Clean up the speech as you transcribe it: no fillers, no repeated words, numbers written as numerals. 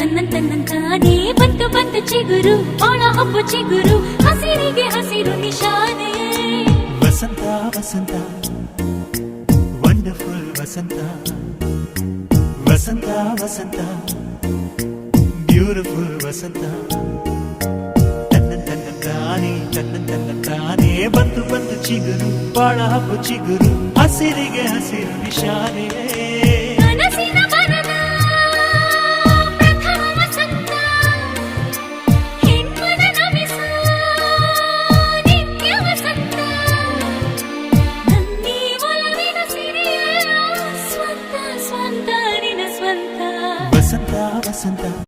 ತನ್ನಂತಾನೇ ಬಂತು ಬಂತು ಚಿಗುರು ಬಾಳ ಹಬ್ಬ ಚಿಗುರು ಹಸಿರಿಗೆ ಹಸಿರು ನಿಶಾನೆ ವಸಂತ ವಸಂತ ವಂಡರ್ಫುಲ್ ವಸಂತ ವಸಂತ ವಸಂತ ಬ್ಯೂಟಿಫುಲ್ ವಸಂತ ತನ್ನಂತಾನೇ ಬಂತು ಬಂತು ಚಿಗುರು ಬಾಳ ಹಬ್ಬ ಚಿಗುರು ಹಸಿರಿಗೆ ಹಸಿರು ನಿಶಾನೆ